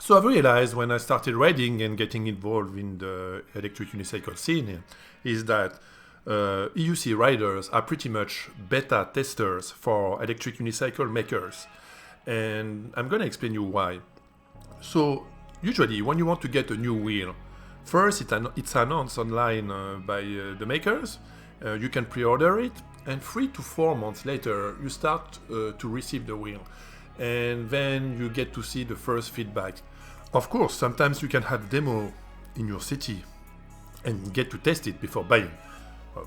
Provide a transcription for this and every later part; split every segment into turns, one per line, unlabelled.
So I've realized when I started riding and getting involved in the electric unicycle scene is that EUC riders are pretty much beta testers for electric unicycle makers. And I'm going to explain you why. So usually when you want to get a new wheel, first it's announced online by the makers. You can pre-order it, and 3 to 4 months later you start to receive the wheel. And then you get to see the first feedback. Of course, sometimes you can have demo in your city and get to test it before buying.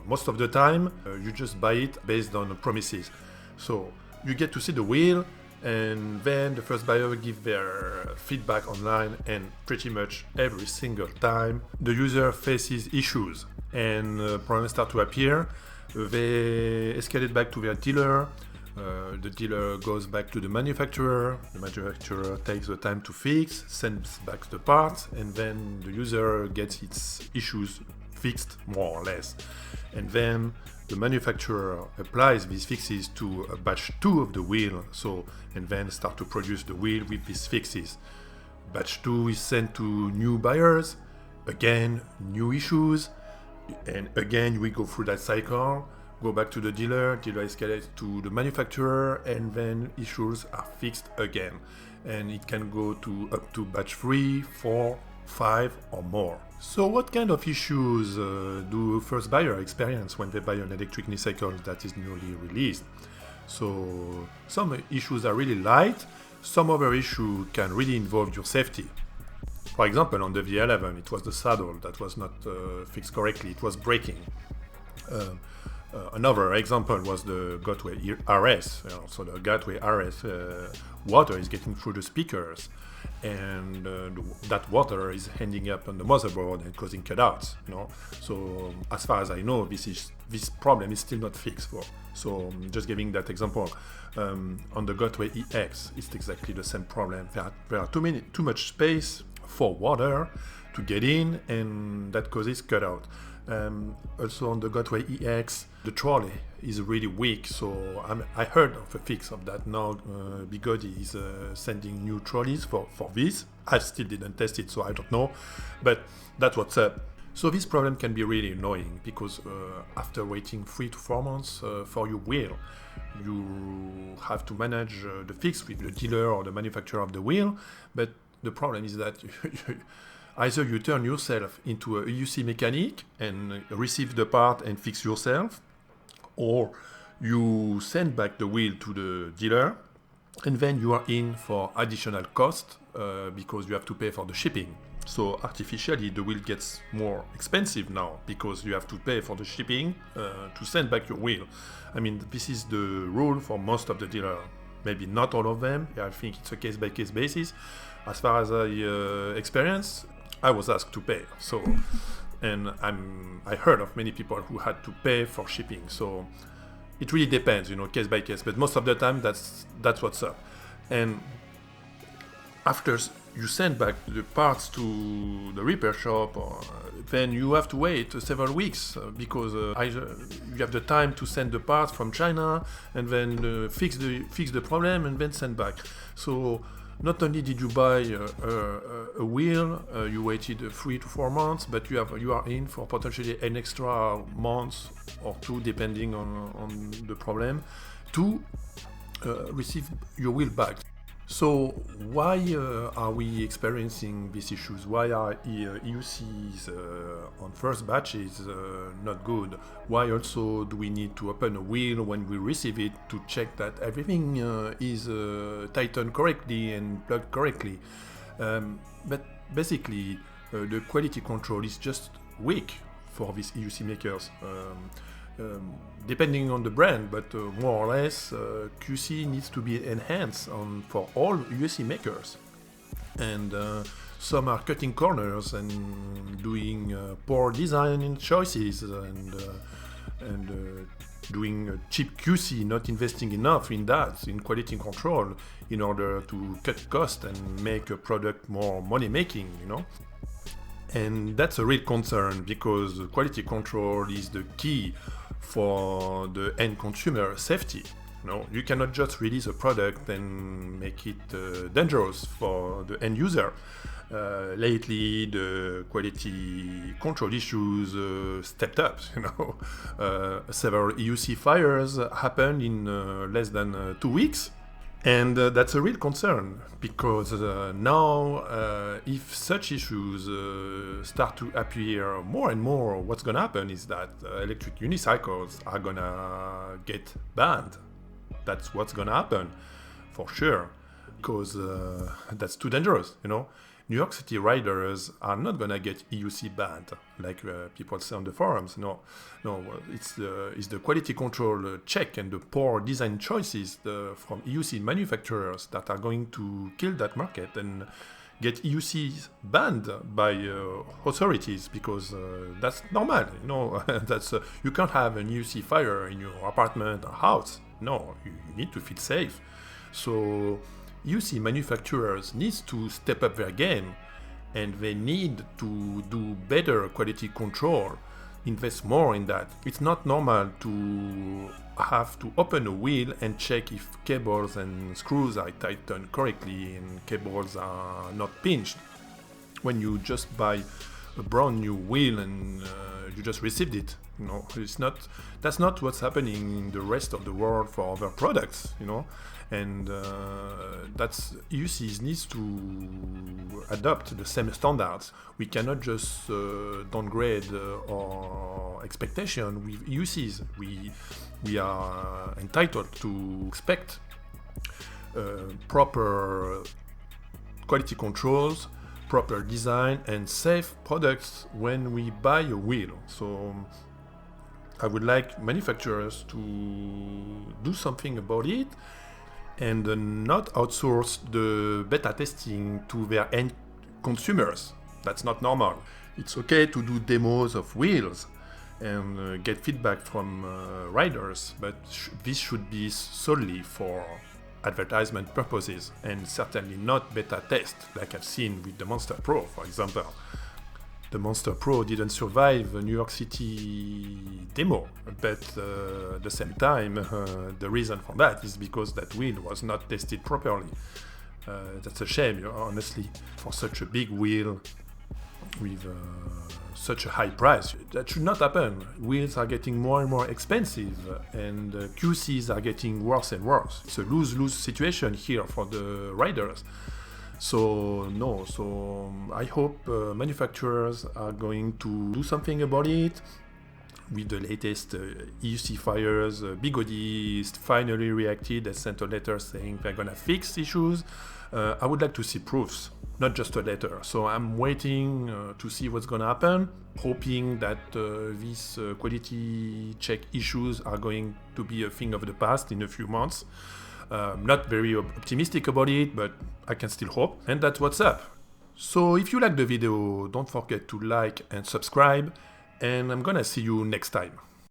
Most of the time, you just buy it based on promises. So you get to see the wheel, and then the first buyer will give their feedback online, and pretty much every single time the user faces issues and problems start to appear. They escalate back to their dealer. The dealer goes back to the manufacturer takes the time to fix, sends back the parts, and then the user gets its issues fixed more or less. And then the manufacturer applies these fixes to a batch 2 of the wheel, and then start to produce the wheel with these fixes. Batch 2 is sent to new buyers, again new issues, and again we go through that cycle. Go back to the dealer escalates to the manufacturer, and then issues are fixed again. And it can go up to batch 3, 4, 5 or more. So what kind of issues do first buyer experience when they buy an electric unicycle that is newly released? So some issues are really light, some other issues can really involve your safety. For example, on the V11 it was the saddle that was not fixed correctly, it was breaking. Another example was the Gateway RS. So the Gateway RS water is getting through the speakers, and that water is ending up on the motherboard and causing cutouts. So as far as I know, this problem is still not fixed. So just giving that example, on the Gateway EX, it's exactly the same problem. There are too much space for water to get in, and that causes cutout. Also on the Gateway EX, the trolley is really weak, so I heard of a fix of that now. Bigodi is sending new trolleys for this. I still didn't test it, so I don't know, but that's what's up. So this problem can be really annoying, because after waiting 3 to 4 months for your wheel, you have to manage the fix with the dealer or the manufacturer of the wheel, but the problem is that either you turn yourself into a EUC mechanic and receive the part and fix yourself, or you send back the wheel to the dealer, and then you are in for additional cost because you have to pay for the shipping. So artificially the wheel gets more expensive now because you have to pay for the shipping to send back your wheel. I mean, this is the rule for most of the dealers. Maybe not all of them. I think it's a case-by-case basis. As far as I experience, I was asked to pay. And I heard of many people who had to pay for shipping. So it really depends, case by case. But most of the time, that's what's up. And after you send back the parts to the repair shop, then you have to wait several weeks because either you have the time to send the parts from China and then fix the problem and then send back. So not only did you buy a wheel, you waited 3 to 4 months, but you are in for potentially an extra month or 2, depending on the problem, to receive your wheel back. So why are we experiencing these issues? Why are EUCs on first batches not good? Why also do we need to open a wheel when we receive it to check that everything is tightened correctly and plugged correctly? But basically, the quality control is just weak for these EUC makers. Depending on the brand, but more or less, QC needs to be enhanced for all EUC makers. And some are cutting corners and doing poor design and choices and doing cheap QC, not investing enough in that, in quality control, in order to cut cost and make a product more money-making, And that's a real concern, because quality control is the key for the end consumer safety. No, you cannot just release a product and make it dangerous for the end user. Lately, the quality control issues stepped up. Several EUC fires happened in less than 2 weeks. And that's a real concern, because now if such issues start to appear more and more, what's going to happen is that electric unicycles are going to get banned. That's what's going to happen, for sure, because that's too dangerous, New York City riders are not going to get EUC banned, like people say on the forums. No, it's the quality control check and the poor design choices from EUC manufacturers that are going to kill that market and get EUCs banned by authorities, because that's normal. That's you can't have an EUC fire in your apartment or house. No, you need to feel safe. So EUC manufacturers need to step up their game, and they need to do better quality control, invest more in that. It's not normal to have to open a wheel and check if cables and screws are tightened correctly and cables are not pinched when you just buy a brand new wheel and you just received it. That's not what's happening in the rest of the world for other products, and that's EUCs needs to adopt the same standards. We cannot just downgrade our expectation with EUCs. We are entitled to expect proper quality controls, proper design, and safe products when we buy a wheel. So I would like manufacturers to do something about it and not outsource the beta testing to their end consumers. That's not normal. It's okay to do demos of wheels and get feedback from riders, but this should be solely for advertisement purposes and certainly not beta test, like I've seen with the Monster Pro, for example. The Monster Pro didn't survive a New York City demo, but at the same time, the reason for that is because that wheel was not tested properly. That's a shame, honestly, for such a big wheel with such a high price. That should not happen. Wheels are getting more and more expensive, and QCs are getting worse and worse. It's a lose-lose situation here for the riders. So I hope manufacturers are going to do something about it. With the latest EUC fires, Bigodi finally reacted and sent a letter saying they're gonna fix issues. I would like to see proofs, not just a letter. So I'm waiting to see what's gonna happen, hoping that these quality check issues are going to be a thing of the past in a few months. Not very optimistic about it, but I can still hope, and that's what's up. So if you like the video, don't forget to like and subscribe, and I'm gonna see you next time.